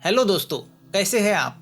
Hello दोस्तों, कैसे हैं आप।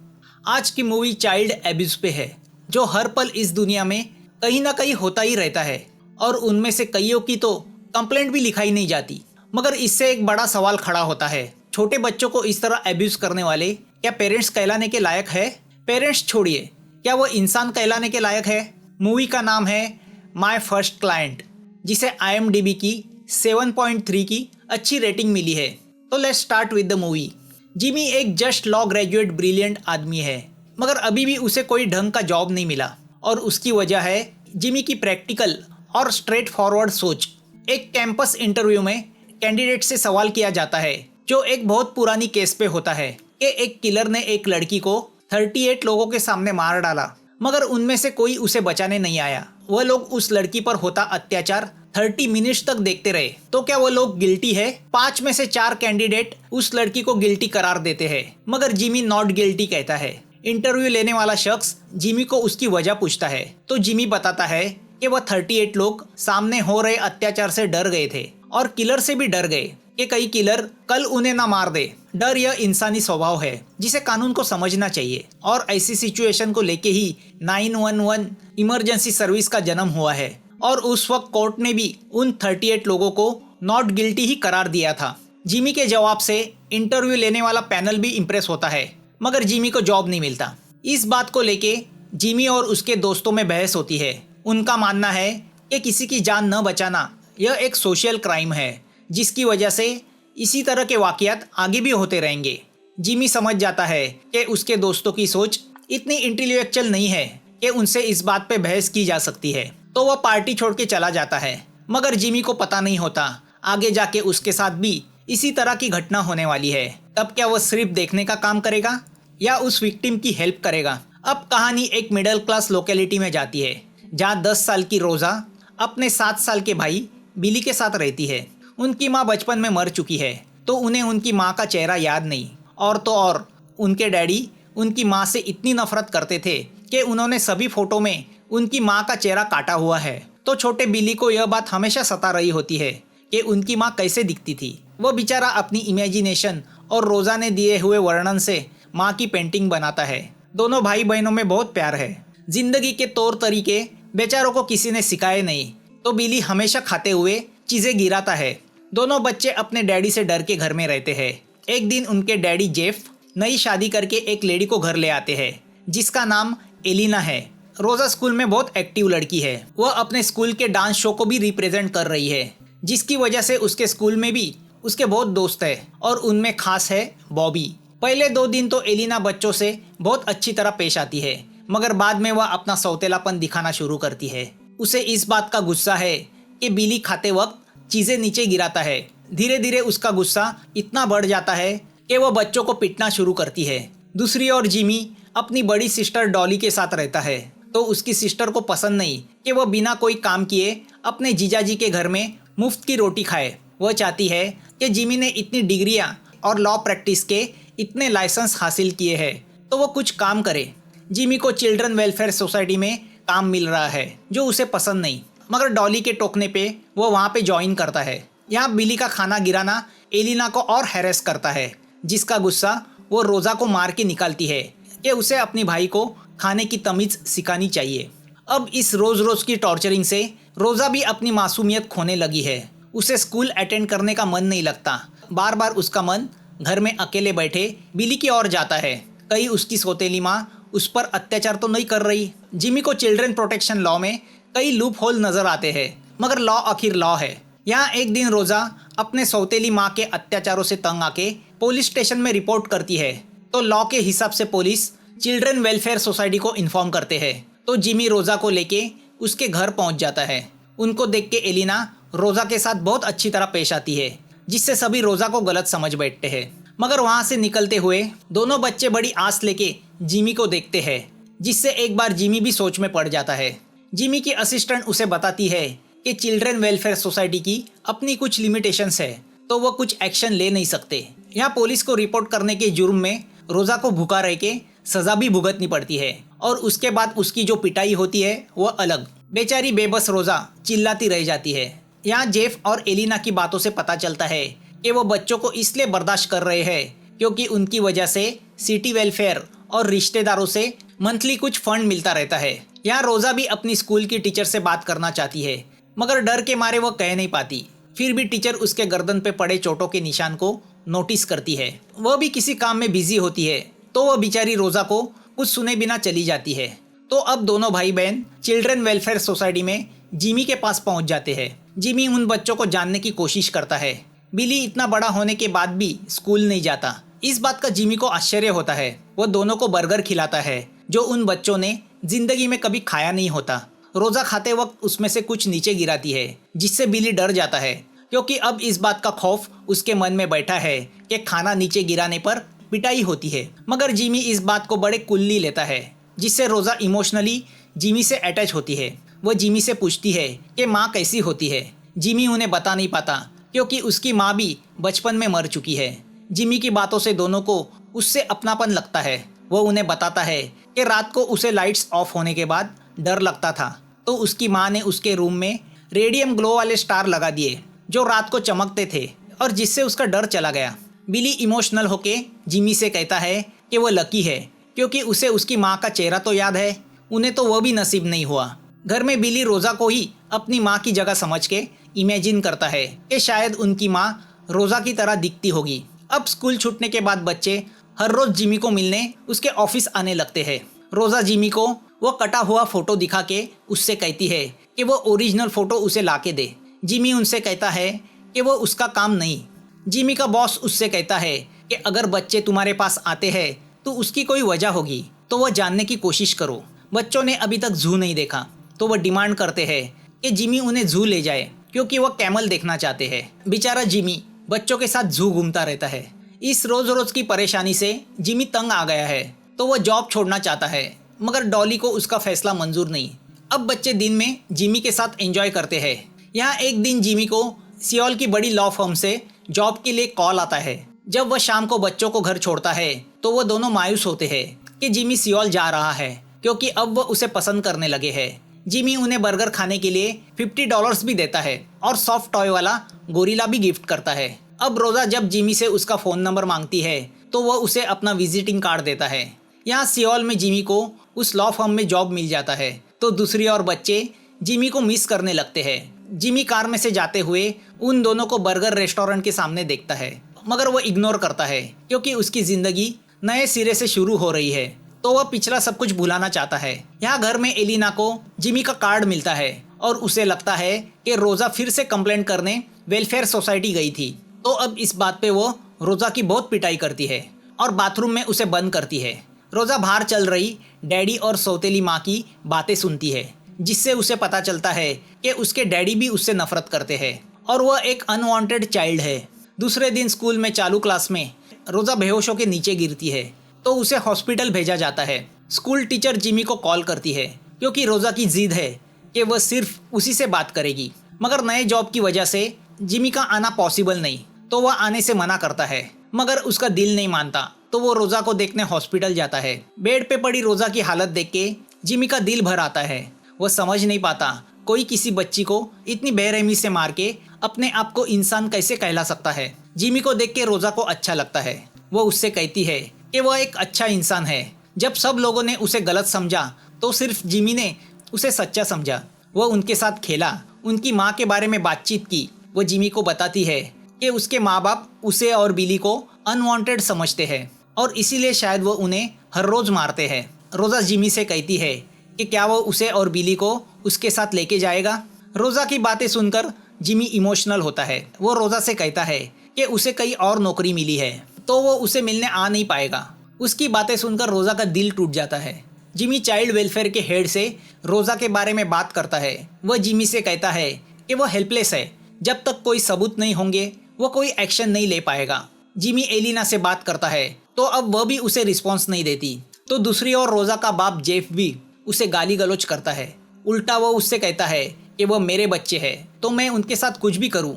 आज की मूवी चाइल्ड एब्यूज पे है, जो हर पल इस दुनिया में कहीं ना कहीं होता ही रहता है और उनमें से कईयों की तो कंप्लेंट भी लिखाई नहीं जाती। मगर इससे एक बड़ा सवाल खड़ा होता है, छोटे बच्चों को इस तरह एब्यूज करने वाले क्या पेरेंट्स कहलाने के लायक है? पेरेंट्स छोड़िए, क्या वो इंसान कहलाने के लायक है? मूवी का नाम है माई फर्स्ट क्लाइंट, जिसे IMDb की 7.3 की अच्छी रेटिंग मिली है। तो let's start with the movie. Jimmy एक जस्ट लॉ ग्रेजुएट ब्रिलियंट आदमी है, मगर अभी भी उसे कोई ढंग का जॉब नहीं मिला और उसकी वजह है जिमी की प्रैक्टिकल और स्ट्रेट फॉरवर्ड सोच। एक कैंपस इंटरव्यू में कैंडिडेट से सवाल किया जाता है, जो एक बहुत पुरानी केस पे होता है, कि एक किलर ने एक लड़की को 38 लोगों के सामने मार डाला, मगर उनमें से कोई उसे बचाने नहीं आया। वह लोग उस लड़की पर होता अत्याचार 30 मिनट्स तक देखते रहे। तो क्या वो लोग गिल्टी है? 5 में से 4 कैंडिडेट उस लड़की को गिल्टी करार देते हैं, मगर जिमी नॉट गिल्टी कहता है। इंटरव्यू लेने वाला शख्स जिमी को उसकी वजह पूछता है, तो जिमी बताता है कि वह 38 लोग सामने हो रहे अत्याचार से डर गए थे और किलर से भी डर गए कि कई किलर कल उन्हें ना मार दे। डर यह इंसानी स्वभाव है जिसे कानून को समझना चाहिए, और ऐसी सिचुएशन को लेके ही 911 इमरजेंसी सर्विस का जन्म हुआ है। और उस वक्त कोर्ट ने भी उन 38 लोगों को नॉट गिल्टी ही करार दिया था। जिमी के जवाब से इंटरव्यू लेने वाला पैनल भी इम्प्रेस होता है, मगर जिमी को जॉब नहीं मिलता। इस बात को लेके जिमी और उसके दोस्तों में बहस होती है। उनका मानना है कि किसी की जान न बचाना यह एक सोशल क्राइम है, जिसकी वजह से इसी तरह के वाकयात आगे भी होते रहेंगे। जिमी समझ जाता है कि उसके दोस्तों की सोच इतनी इंटेलेक्चुअल नहीं है कि उनसे इस बात पे बहस की जा सकती है, तो वह पार्टी छोड़ के चला जाता है। मगर जिमी को पता नहीं होता आगे जाके उसके साथ भी इसी तरह की घटना होने वाली है। तब क्या वह सिर्फ देखने का काम करेगा या उस विक्टिम की हेल्प करेगा? अब कहानी एक मिडिल क्लास लोकेलिटी में जाती है, जहाँ 10 साल की रोज़ा अपने 7 साल के भाई बिली के साथ रहती है। उनकी माँ बचपन में मर चुकी है, तो उन्हें उनकी माँ का चेहरा याद नहीं। और तो और उनके डैडी उनकी माँ से इतनी नफरत करते थे कि उन्होंने सभी फोटो में उनकी माँ का चेहरा काटा हुआ है। तो छोटे बिली को यह बात हमेशा सता रही होती है कि उनकी माँ कैसे दिखती थी। वो बेचारा अपनी इमेजिनेशन और रोज़ा ने दिए हुए वर्णन से माँ की पेंटिंग बनाता है। दोनों भाई बहनों में बहुत प्यार है। जिंदगी के तौर तरीके बेचारों को किसी ने सिखाए नहीं, तो बिली हमेशा खाते हुए चीज़ें गिराता है। दोनों बच्चे अपने डैडी से डर के घर में रहते हैं। एक दिन उनके डैडी जेफ नई शादी करके एक लेडी को घर ले आते हैं, जिसका नाम एलिना है। रोज़ा स्कूल में बहुत एक्टिव लड़की है। वह अपने स्कूल के डांस शो को भी रिप्रेजेंट कर रही है, जिसकी वजह से उसके स्कूल में भी उसके बहुत दोस्त है, और उनमें खास है बॉबी। पहले 2 दिन तो एलिना बच्चों से बहुत अच्छी तरह पेश आती है, मगर बाद में वह अपना सौतेलापन दिखाना शुरू करती है। उसे इस बात का गुस्सा है कि बिली खाते वक्त चीज़ें नीचे गिराता है। धीरे धीरे उसका गुस्सा इतना बढ़ जाता है कि वह बच्चों को पीटना शुरू करती है। दूसरी ओर जिमी अपनी बड़ी सिस्टर डॉली के साथ रहता है, तो उसकी सिस्टर को पसंद नहीं कि वह बिना कोई काम किए अपने जीजाजी के घर में मुफ्त की रोटी खाए। वह चाहती है कि जिमी ने इतनी डिग्रियां और लॉ प्रैक्टिस के इतने लाइसेंस हासिल किए हैं, तो वह कुछ काम करे। जिमी को चिल्ड्रन वेलफेयर सोसाइटी में काम मिल रहा है, जो उसे पसंद नहीं, मगर डॉली के टोकने पे वो वहाँ पे ज्वाइन करता है। यहाँ बिली का खाना गिराना एलिना को और हैरेस करता है, जिसका गुस्सा वो रोज़ा को मार के निकालती है कि उसे अपनी भाई को खाने की तमीज़ सिखानी चाहिए। अब इस रोज़ रोज़ की टॉर्चरिंग से रोज़ा भी अपनी मासूमियत खोने लगी है। उसे स्कूल अटेंड करने का मन नहीं लगता। बार बार उसका मन घर में अकेले बैठे बिली की ओर जाता है। कहीं उसकी सौतेली माँ उस पर अत्याचार तो नहीं कर रही। जिमी को चिल्ड्रन प्रोटेक्शन लॉ में कई लूप होल नज़र आते हैं, मगर लॉ आखिर लॉ है। यहाँ एक दिन रोज़ा अपने सौतेली माँ के अत्याचारों से तंग आके पुलिस स्टेशन में रिपोर्ट करती है, तो लॉ के हिसाब से पुलिस चिल्ड्रन वेलफेयर सोसाइटी को इन्फॉर्म करते हैं। तो जिमी रोज़ा को लेके उसके घर पहुंच जाता है। उनको देख के एलिना रोज़ा के साथ बहुत अच्छी तरह पेश आती है, जिससे सभी रोज़ा को गलत समझ बैठते हैं। मगर वहाँ से निकलते हुए दोनों बच्चे बड़ी आस लेके जिमी को देखते हैं, जिससे एक बार जिमी भी सोच में पड़ जाता है। जिमी की असिस्टेंट उसे बताती है कि चिल्ड्रन वेलफेयर सोसाइटी की अपनी कुछ लिमिटेशंस है, तो वह कुछ एक्शन ले नहीं सकते। यहाँ पुलिस को रिपोर्ट करने के जुर्म में रोज़ा को भूखा रह के सज़ा भी भुगतनी पड़ती है, और उसके बाद उसकी जो पिटाई होती है वह अलग। बेचारी बेबस रोज़ा चिल्लाती रह जाती है। यहाँ जेफ और एलिना की बातों से पता चलता है कि वो बच्चों को इसलिए बर्दाश्त कर रहे हैं क्योंकि उनकी वजह से सिटी वेलफेयर और रिश्तेदारों से मंथली कुछ फंड मिलता रहता है। यहाँ रोजा भी अपनी स्कूल की टीचर से बात करना चाहती है, मगर डर के मारे वो कह नहीं पाती। फिर भी टीचर उसके गर्दन पे पड़े चोटों के निशान को नोटिस करती है। वह भी किसी काम में बिजी होती है, तो वह बेचारी रोजा को कुछ सुने बिना चली जाती है। तो अब दोनों भाई बहन चिल्ड्रन वेलफेयर सोसाइटी में जिमी के पास पहुंच जाते हैं। जिमी उन बच्चों को जानने की कोशिश करता है। बिली इतना बड़ा होने के बाद भी स्कूल नहीं जाता। इस बात का जिमी को आश्चर्य होता है। वह दोनों को बर्गर खिलाता है जो उन बच्चों ने जिंदगी में कभी खाया नहीं होता। रोजा खाते वक्त उसमें से कुछ नीचे गिराती है, जिससे बिली डर जाता है, क्योंकि अब इस बात का खौफ उसके मन में बैठा है कि खाना नीचे गिराने पर पिटाई होती है। मगर जिमी इस बात को बड़े कुल्ली लेता है, जिससे रोजा इमोशनली जिमी से अटैच होती है। वह जिमी से पूछती है कि माँ कैसी होती है। जिमी उन्हें बता नहीं पाता, क्योंकि उसकी माँ भी बचपन में मर चुकी है। जिमी की बातों से दोनों को उससे अपनापन लगता है। वह उन्हें बताता है कि रात को उसे लाइट्स ऑफ होने के बाद डर लगता था, तो उसकी माँ ने उसके रूम में रेडियम ग्लो वाले स्टार लगा दिए जो रात को चमकते थे, और जिससे उसका डर चला गया। बिली इमोशनल होके जिमी से कहता है कि वह लकी है, क्योंकि उसे उसकी माँ का चेहरा तो याद है, उन्हें तो वह भी नसीब नहीं हुआ। घर में बिली रोजा को ही अपनी माँ की जगह समझ के इमेजिन करता है कि शायद उनकी माँ रोजा की तरह दिखती होगी। अब स्कूल छूटने के बाद बच्चे हर रोज जिमी को मिलने उसके ऑफिस आने लगते हैं। रोजा जिमी को वो कटा हुआ फोटो दिखा के उससे कहती है कि वो ओरिजिनल फोटो उसे ला के दे। जिमी उनसे कहता है कि वो उसका काम नहीं। जिमी का बॉस उससे कहता है कि अगर बच्चे तुम्हारे पास आते हैं तो उसकी कोई वजह होगी, तो वह जानने की कोशिश करो। बच्चों ने अभी तक जू नहीं देखा, तो वह डिमांड करते हैं कि जिमी उन्हें जू ले जाए, क्योंकि वह कैमल देखना चाहते हैं। बेचारा जिमी बच्चों के साथ जू घूमता रहता है। इस रोज रोज की परेशानी से जिमी तंग आ गया है, तो वह जॉब छोड़ना चाहता है, मगर डॉली को उसका फैसला मंजूर नहीं। अब बच्चे दिन में जिमी के साथ एंजॉय करते हैं। यहाँ एक दिन जिमी को सियोल की बड़ी लॉ फर्म से जॉब के लिए कॉल आता है। जब वह शाम को बच्चों को घर छोड़ता है तो वह दोनों मायूस होते हैं कि जिमी सियोल जा रहा है, क्योंकि अब वह उसे पसंद करने लगे हैं। जिमी उन्हें बर्गर खाने के लिए $50 भी देता है और सॉफ्ट टॉय वाला गोरिल्ला भी गिफ्ट करता है। अब रोजा जब जिमी से उसका फ़ोन नंबर मांगती है तो वह उसे अपना विजिटिंग कार्ड देता है। यहाँ सियोल में जिमी को उस लॉ फर्म में जॉब मिल जाता है, तो दूसरी ओर बच्चे जिमी को मिस करने लगते हैं। जिमी कार में से जाते हुए उन दोनों को बर्गर रेस्टोरेंट के सामने देखता है, मगर वह इग्नोर करता है, क्योंकि उसकी ज़िंदगी नए सिरे से शुरू हो रही है, तो वह पिछला सब कुछ भुलाना चाहता है। यहाँ घर में एलिना को जिमी का कार्ड मिलता है और उसे लगता है कि रोज़ा फिर से कंप्लेंट करने वेलफेयर सोसाइटी गई थी, तो अब इस बात पे वो रोज़ा की बहुत पिटाई करती है और बाथरूम में उसे बंद करती है। रोज़ा बाहर चल रही डैडी और सौतेली माँ की बातें सुनती है, जिससे उसे पता चलता है कि उसके डैडी भी उससे नफरत करते हैं और वह एक अनवांटेड चाइल्ड है। दूसरे दिन स्कूल में चालू क्लास में रोज़ा बेहोश होकर नीचे गिरती है, तो उसे हॉस्पिटल भेजा जाता है। स्कूल टीचर जिमी को कॉल करती है, क्योंकि रोज़ा की जिद है कि वह सिर्फ उसी से बात करेगी, मगर नए जॉब की वजह से जिमी का आना पॉसिबल नहीं, तो वह आने से मना करता है, मगर उसका दिल नहीं मानता, तो वो रोज़ा को देखने हॉस्पिटल जाता है। बेड पे पड़ी रोज़ा की हालत देख के जिमी का दिल भर आता है। वह समझ नहीं पाता कोई किसी बच्ची को इतनी बेरहमी से मार के अपने आप को इंसान कैसे कहला सकता है। जिमी को देख के रोज़ा को अच्छा लगता है। वो उससे कहती है कि वह एक अच्छा इंसान है। जब सब लोगों ने उसे गलत समझा तो सिर्फ जिमी ने उसे सच्चा समझा। वह उनके साथ खेला, उनकी माँ के बारे में बातचीत की। वो जिमी को बताती है कि उसके माँ बाप उसे और बिली को अनवांटेड समझते हैं और इसीलिए शायद वो उन्हें हर रोज़ मारते हैं। रोज़ा जिमी से कहती है कि क्या वो उसे और बिली को उसके साथ लेके जाएगा। रोज़ा की बातें सुनकर जिमी इमोशनल होता है। वो रोज़ा से कहता है कि उसे कहीं और नौकरी मिली है, तो वो उसे मिलने आ नहीं पाएगा। उसकी बातें सुनकर रोज़ा का दिल टूट जाता है। जिमी चाइल्ड वेलफेयर के हेड से रोज़ा के बारे में बात करता है। वह जिमी से कहता है कि वह हेल्पलेस है। जब तक कोई सबूत नहीं होंगे वो कोई एक्शन नहीं ले पाएगा। जिमी एलिना से बात करता है, तो अब वह भी उसे रिस्पॉन्स नहीं देती। तो दूसरी ओर रोज़ा का बाप जेफ भी उसे गाली गलौज करता है। उल्टा वो उससे कहता है कि वह मेरे बच्चे हैं, तो मैं उनके साथ कुछ भी करूं।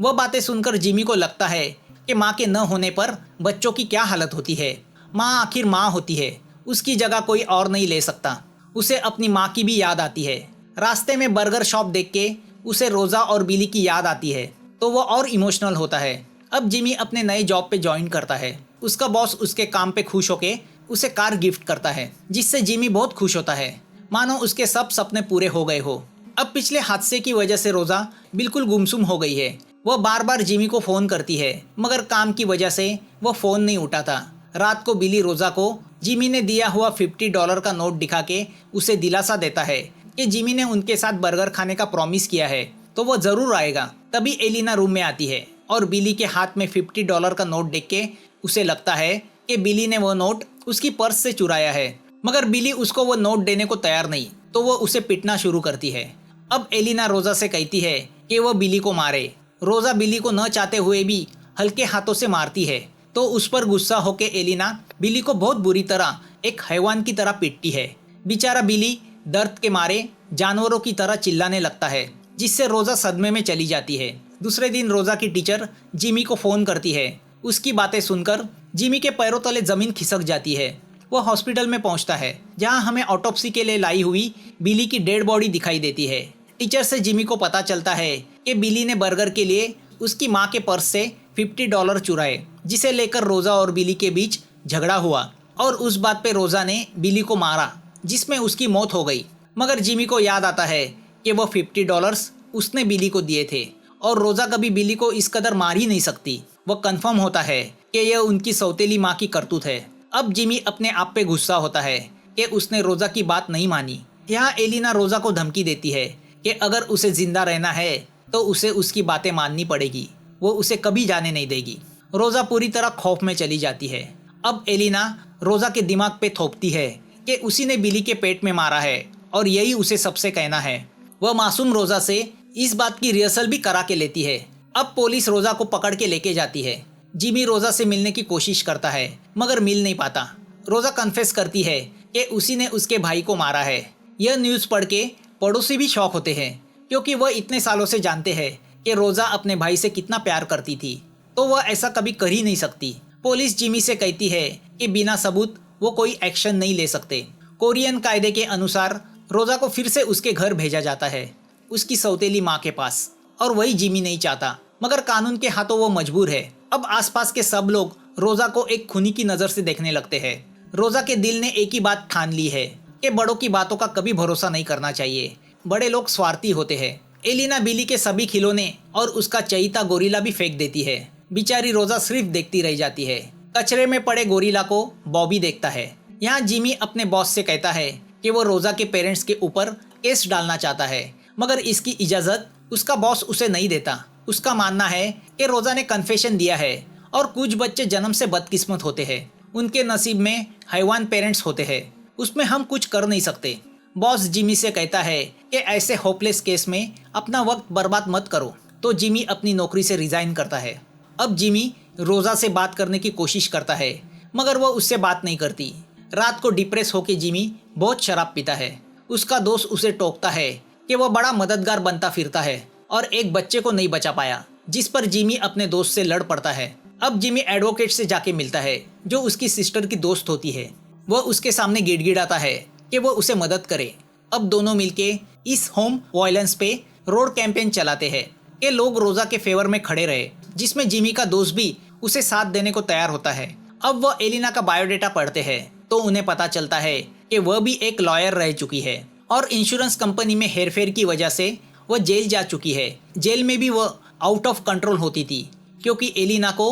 वह बातें सुनकर जिमी को लगता है कि माँ के न होने पर बच्चों की क्या हालत होती है। माँ आखिर माँ होती है, उसकी जगह कोई और नहीं ले सकता। उसे अपनी माँ की भी याद आती है। रास्ते में बर्गर शॉप देख के उसे रोज़ा और बिली की याद आती है, तो वह और इमोशनल होता है। अब जिमी अपने नए जॉब पे ज्वाइन करता है। उसका बॉस उसके काम पे खुश होके उसे कार गिफ्ट करता है, जिससे जिमी बहुत खुश होता है, मानो उसके सब सपने पूरे हो गए हो। अब पिछले हादसे की वजह से रोजा बिल्कुल गुमसुम हो गई है। वह बार बार जिमी को फोन करती है, मगर काम की वजह से वह फोन नहीं उठाता। रात को बिली रोजा को जिमी ने दिया हुआ $50 का नोट दिखा के उसे दिलासा देता है कि जिमी ने उनके साथ बर्गर खाने का प्रॉमिस किया है, तो वो जरूर आएगा। तभी एलिना रूम में आती है और बिली के हाथ में $50 का नोट देख के उसे लगता है कि बिली ने वो नोट उसकी पर्स से चुराया है, मगर बिली उसको वो नोट देने को तैयार नहीं, तो वो उसे पिटना शुरू करती है। अब एलिना रोजा से कहती है कि वो बिली को मारे। रोजा बिली को न चाहते हुए भी हल्के हाथों से मारती है, तो उस पर गुस्सा होकर एलिना बिली को बहुत बुरी तरह एक हैवान की तरह पीटती है। बेचारा बिली दर्द के मारे जानवरों की तरह चिल्लाने लगता है, जिससे रोजा सदमे में चली जाती है। दूसरे दिन रोजा की टीचर जिमी को फोन करती है। उसकी बातें सुनकर जिमी के पैरों तले जमीन खिसक जाती है। वह हॉस्पिटल में पहुंचता है, जहां हमें ऑटोप्सी के लिए लाई हुई बिली की डेड बॉडी दिखाई देती है। टीचर से जिमी को पता चलता है कि बिली ने बर्गर के लिए उसकी माँ के पर्स से $50 चुराए, जिसे लेकर रोजा और बिली के बीच झगड़ा हुआ और उस बात पे रोजा ने बिली को मारा, जिसमें उसकी मौत हो गई। मगर जिमी को याद आता है कि वो $50 उसने बिली को दिए थे और रोजा कभी बिली को इस कदर मार ही नहीं सकती। वो कंफर्म होता है कि यह उनकी सौतेली माँ की करतूत है। अब जिमी अपने आप पे गुस्सा होता है कि उसने रोजा की बात नहीं मानी। यहाँ एलिना रोजा को धमकी देती है कि अगर उसे जिंदा रहना है तो उसे उसकी बातें माननी पड़ेगी, वो उसे कभी जाने नहीं देगी। रोजा पूरी तरह खौफ में चली जाती है। अब एलिना रोजा के दिमाग पे थोपती है कि उसी ने बिली के पेट में मारा है और यही उसे सबसे कहना है। वह मासूम रोजा से इस बात की रिहर्सल भी करा के लेती है। अब पुलिस रोजा को पकड़ के लेके जाती है। जिमी रोजा से मिलने की कोशिश करता है, मगर मिल नहीं पाता। रोजा कन्फेस करती है कि उसी ने उसके भाई को मारा है। यह न्यूज़ पढ़ के पड़ोसी भी शॉक होते हैं, क्योंकि वह इतने सालों से जानते हैं कि रोजा अपने भाई से कितना प्यार करती थी, तो वह ऐसा कभी कर ही नहीं सकती। पुलिस जिमी से कहती है कि बिना सबूत वो कोई एक्शन नहीं ले सकते। कोरियन कायदे के अनुसार रोजा को फिर से उसके घर भेजा जाता है, उसकी सौतेली माँ के पास, और वही जिमी नहीं चाहता, मगर कानून के हाथों वो मजबूर है। अब आसपास के सब लोग रोजा को एक खूनी की नज़र से देखने लगते हैं। रोजा के दिल ने एक ही बात ठान ली है कि बड़ों की बातों का कभी भरोसा नहीं करना चाहिए। बड़े लोग स्वार्थी होते हैं। एलिना बिली के सभी खिलौने और उसका चहीता गोरिल्ला भी फेंक देती है। बेचारी रोजा सिर्फ देखती रह जाती है। कचरे में पड़े गोरिल्ला को बॉबी देखता है। यहाँ जिमी अपने बॉस से कहता है कि वो रोजा के पेरेंट्स के ऊपर केस डालना चाहता है, मगर इसकी इजाज़त उसका बॉस उसे नहीं देता। उसका मानना है कि रोजा ने कन्फेशन दिया है और कुछ बच्चे जन्म से बदकिस्मत होते हैं, उनके नसीब में हैवान पेरेंट्स होते हैं, उसमें हम कुछ कर नहीं सकते। बॉस जिमी से कहता है कि ऐसे होपलेस केस में अपना वक्त बर्बाद मत करो, तो जिमी अपनी नौकरी से रिजाइन करता है। अब जिमी रोजा से बात करने की कोशिश करता है, मगर वह उससे बात नहीं करती। रात को डिप्रेस होकर जिमी बहुत शराब पीता है। उसका दोस्त उसे टोकता है कि वह बड़ा मददगार बनता फिरता है और एक बच्चे को नहीं बचा पाया, जिस पर जिमी अपने दोस्त से लड़ पड़ता है। अब जिमी एडवोकेट से जाके मिलता है, जो उसकी सिस्टर की दोस्त होती है। वह उसके सामने गिड़गिड़ाता है कि वह उसे मदद करे। अब दोनों मिलके इस होम वायलेंस पे रोड कैंपेन चलाते हैं कि लोग रोजा के फेवर में खड़े रहे, जिसमें जिमी का दोस्त भी उसे साथ देने को तैयार होता है। अब वह एलिना का बायोडेटा पढ़ते हैं, तो उन्हें पता चलता है कि वह भी एक लॉयर रह चुकी है और इंश्योरेंस कंपनी में हेरफेर की वजह से वह जेल जा चुकी है। जेल में भी वह आउट ऑफ कंट्रोल होती थी, क्योंकि एलिना को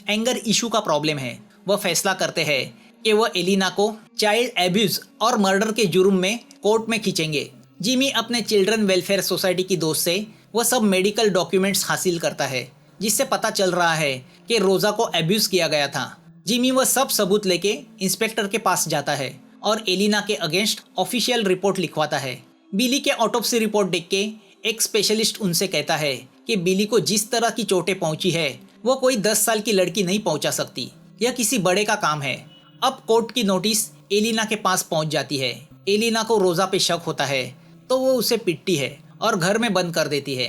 एंगर इशू का प्रॉब्लम है। वह फैसला करते हैं कि वह एलिना को चाइल्ड एब्यूज और मर्डर के जुर्म में कोर्ट में खींचेंगे। जिमी अपने चिल्ड्रन वेलफेयर सोसाइटी की दोस्त से वह सब मेडिकल डॉक्यूमेंट्स हासिल करता है, जिससे पता चल रहा है कि रोजा को एब्यूज किया गया था। जिमी वह सब सबूत लेके इंस्पेक्टर के पास जाता है और एलिना के अगेंस्ट ऑफिशियल रिपोर्ट लिखवाता है। बिली के ऑटोप्सी रिपोर्ट देख के एक स्पेशलिस्ट उनसे कहता है कि बिली को जिस तरह की चोटें पहुंची है वो कोई 10 साल की लड़की नहीं पहुंचा सकती, यह किसी बड़े का काम है। अब कोर्ट की नोटिस एलिना के पास पहुंच जाती है। एलिना को रोजा पे शक होता है, तो वो उसे पिटती है और घर में बंद कर देती है।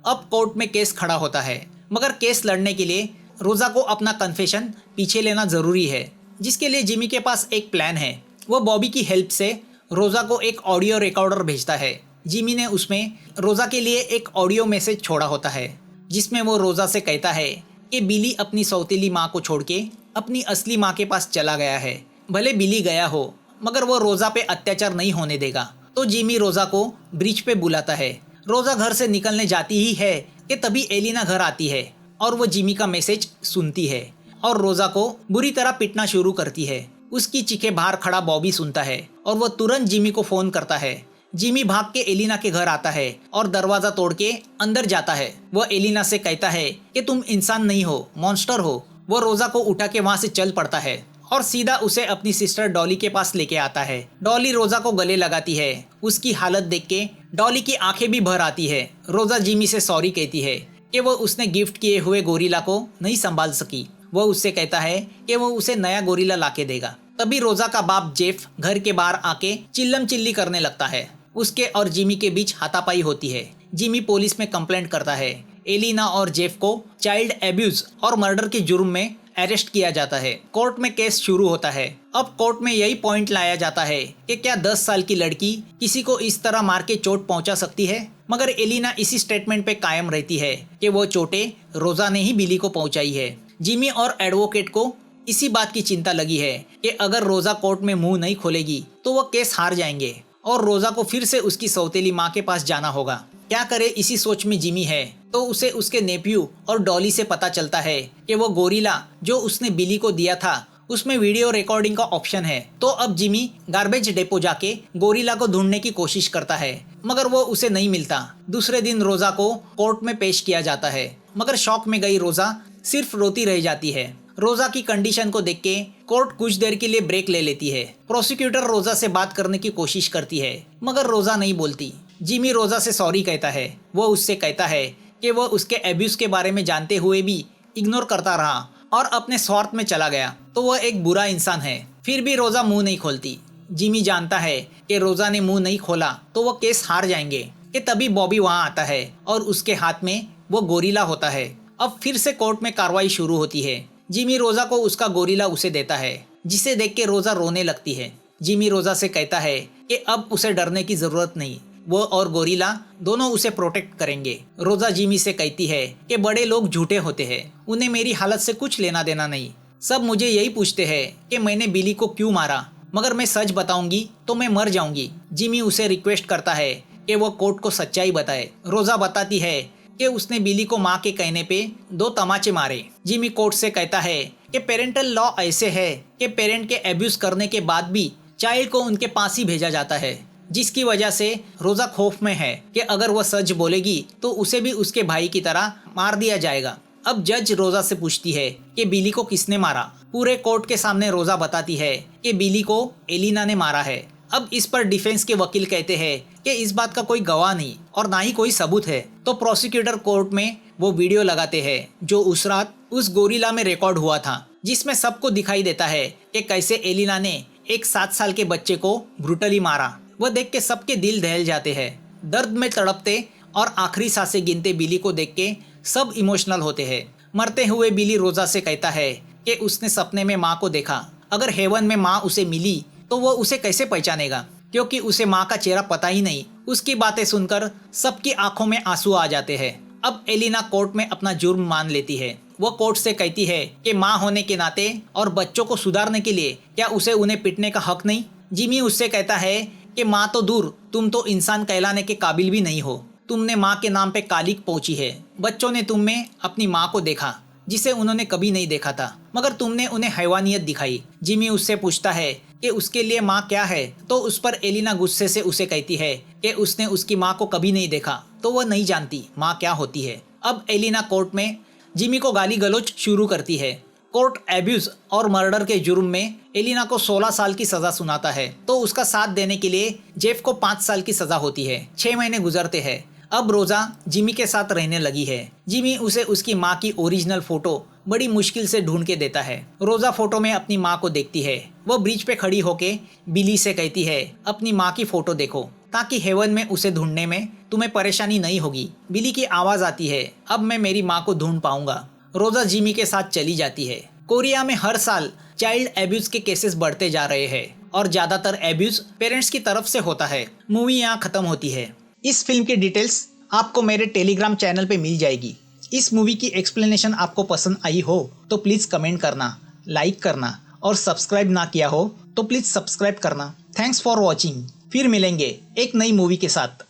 अब कोर्ट में केस खड़ा होता है, मगर केस लड़ने के लिए रोजा को अपना कन्फेशन पीछे लेना जरूरी है, जिसके लिए जिमी के पास एक प्लान है। वो बॉबी की हेल्प से रोजा को एक ऑडियो रिकॉर्डर भेजता है। जिमी ने उसमें रोजा के लिए एक ऑडियो मैसेज छोड़ा होता है, जिसमें वो रोजा से कहता है कि बिली अपनी सौतेली माँ को छोड़ के अपनी असली माँ के पास चला गया है। भले बिली गया हो मगर वो रोजा पे अत्याचार नहीं होने देगा। तो जिमी रोजा को ब्रिज पे बुलाता है। रोजा घर से निकलने जाती ही है कि तभी एलिना घर आती है और वो जिमी का मैसेज सुनती है और रोजा को बुरी तरह पिटना शुरू करती है। उसकी चीखें बाहर खड़ा बॉबी सुनता है और वो तुरंत जिमी को फोन करता है। जिमी भाग के एलिना के घर आता है और दरवाजा तोड़ के अंदर जाता है। वह एलिना से कहता है कि तुम इंसान नहीं हो, मॉन्स्टर हो। वो रोजा को उठा के वहाँ से चल पड़ता है और सीधा उसे अपनी सिस्टर डॉली के पास लेके आता है। डॉली रोजा को गले लगाती है। उसकी हालत देख के डॉली की आंखें भी भर आती है। रोजा जिमी से सॉरी कहती है कि वो उसने गिफ्ट किए हुए गोरिल्ला को नहीं संभाल सकी। वह उससे कहता है कि वो उसे नया गोरिल्ला लाके देगा। तभी रोजा का बाप जेफ घर के बाहर आके चिल्लम चिल्ली करने लगता है। उसके और जिमी के बीच हाथापाई होती है। जिमी पुलिस में कंप्लेंट करता है। एलिना और जेफ को चाइल्ड एब्यूज और मर्डर के जुर्म में अरेस्ट किया जाता है। कोर्ट में केस शुरू होता है। अब कोर्ट में यही पॉइंट लाया जाता है कि क्या 10 साल की लड़की किसी को इस तरह मार के चोट पहुंचा सकती है। मगर एलिना इसी स्टेटमेंट पे कायम रहती है कि वो चोटें रोजा ने ही बिली को पहुंचाई है। जिमी और एडवोकेट को इसी बात की चिंता लगी है कि अगर रोजा कोर्ट में मुंह नहीं खोलेगी तो वो केस हार जाएंगे और रोजा को फिर से उसकी सौतेली माँ के पास जाना होगा। क्या करे, इसी सोच में जिमी है तो उसे उसके नेफ्यू और डॉली से पता चलता है कि वो गोरिल्ला जो उसने बिली को दिया था उसमें वीडियो रिकॉर्डिंग का ऑप्शन है। तो अब जिमी गार्बेज डेपो जाके गोरिल्ला को ढूंढने की कोशिश करता है मगर वो उसे नहीं मिलता। दूसरे दिन रोजा को कोर्ट में पेश किया जाता है मगर शॉक में गई रोजा सिर्फ रोती रह जाती है। रोजा की कंडीशन को देख के कोर्ट कुछ देर के लिए ब्रेक ले लेती है। प्रोसिक्यूटर रोजा से बात करने की कोशिश करती है मगर रोजा नहीं बोलती। जिमी रोजा से सॉरी कहता है। वो उससे कहता है कि वो उसके एब्यूज के बारे में जानते हुए भी इग्नोर करता रहा और अपने स्वार्थ में चला गया तो वह एक बुरा इंसान है। फिर भी रोजा मुंह नहीं खोलती। जिमी जानता है कि रोजा ने मुंह नहीं खोला तो वो केस हार जाएंगे कि तभी बॉबी वहाँ आता है और उसके हाथ में वो गोरिल्ला होता है। अब फिर से कोर्ट में कार्रवाई शुरू होती है। जिमी रोजा को उसका गोरिल्ला उसे देता है जिसे देख के रोजा रोने लगती है। जिमी रोजा से कहता है कि अब उसे डरने की जरूरत नहीं, वो और गोरिल्ला दोनों उसे प्रोटेक्ट करेंगे। रोजा जिमी से कहती है कि बड़े लोग झूठे होते हैं, उन्हें मेरी हालत से कुछ लेना देना नहीं। सब मुझे यही पूछते हैं कि मैंने बिली को क्यों मारा, मगर मैं सच बताऊंगी तो मैं मर जाऊंगी। जिमी उसे रिक्वेस्ट करता है कि वो कोर्ट को सच्चाई बताए। रोजा बताती है कि उसने बिली को माँ के कहने पे 2 तमाचे मारे। जिमी कोर्ट से कहता है कि पेरेंटल लॉ ऐसे है कि पेरेंट के एब्यूज करने के बाद भी चाइल्ड को उनके पास ही भेजा जाता है, जिसकी वजह से रोजा खौफ में है कि अगर वह सच बोलेगी तो उसे भी उसके भाई की तरह मार दिया जाएगा। अब जज रोजा से पूछती है कि बिली को किसने मारा। पूरे कोर्ट के सामने रोजा बताती है कि बिली को एलिना ने मारा है। अब इस पर डिफेंस के वकील कहते हैं कि इस बात का कोई गवाह नहीं और ना ही कोई सबूत है। तो प्रोसिक्यूटर कोर्ट में वो वीडियो लगाते हैं जो उस रात उस गोरिल्ला में रिकॉर्ड हुआ था, जिसमें सबको दिखाई देता है कि कैसे एलिना ने एक 7 साल के बच्चे को ब्रूटली मारा। वह देख के सबके दिल दहल जाते हैं। दर्द में तड़पते और आखिरी सांसें गिनते बिली को देख के सब इमोशनल होते हैं। मरते हुए बिली रोजा से कहता है कि उसने सपने में माँ को देखा। अगर हेवन में माँ उसे मिली तो वो उसे कैसे पहचानेगा, क्योंकि उसे माँ का चेहरा पता ही नहीं। उसकी बातें सुनकर सबकी आंखों में आंसू आ जाते हैं। अब एलिना कोर्ट में अपना जुर्म मान लेती है। वो कोर्ट से कहती है कि माँ होने के नाते और बच्चों को सुधारने के लिए क्या उसे उन्हें पीटने का हक नहीं। जिमी उससे कहता है कि माँ तो दूर, तुम तो इंसान कहलाने के काबिल भी नहीं हो। तुमने माँ के नाम पे कालिक पहुंची है। बच्चों ने तुम में अपनी माँ को देखा जिसे उन्होंने कभी नहीं देखा था, मगर तुमने उन्हें हैवानियत दिखाई। जिमी उससे पूछता है कि उसके लिए माँ क्या है, तो उस पर एलिना गुस्से से उसे कहती है कि उसने उसकी माँ को कभी नहीं देखा तो वह नहीं जानती माँ क्या होती है। अब एलिना कोर्ट में जिमी को गाली गलौज शुरू करती है। कोर्ट एब्यूज और मर्डर के जुर्म में एलिना को 16 साल की सजा सुनाता है, तो उसका साथ देने के लिए जेफ को 5 साल की सजा होती है। 6 महीने गुजरते हैं। अब रोजा जिमी के साथ रहने लगी है। जिमी उसे उसकी माँ की ओरिजिनल फोटो बड़ी मुश्किल से ढूंढ के देता है। रोजा फोटो में अपनी माँ को देखती है। वो ब्रिज पे खड़ी होके बिली से कहती है, अपनी माँ की फोटो देखो ताकि हेवन में उसे ढूंढने में तुम्हें परेशानी नहीं होगी। बिली की आवाज आती है, अब मैं मेरी माँ को ढूंढ पाऊंगा। रोजा जिमी के साथ चली जाती है। कोरिया में हर साल चाइल्ड एब्यूज के केसेस बढ़ते जा रहे हैं और ज्यादातर एब्यूज पेरेंट्स की तरफ से होता है। मूवी यहाँ खत्म होती है। इस फिल्म की डिटेल्स आपको मेरे टेलीग्राम चैनल पे मिल जाएगी। इस मूवी की एक्सप्लेनेशन आपको पसंद आई हो तो प्लीज़ कमेंट करना। लाइक करना और सब्सक्राइब ना किया हो तो प्लीज सब्सक्राइब करना। Thanks for watching. फिर मिलेंगे एक नई मूवी के साथ।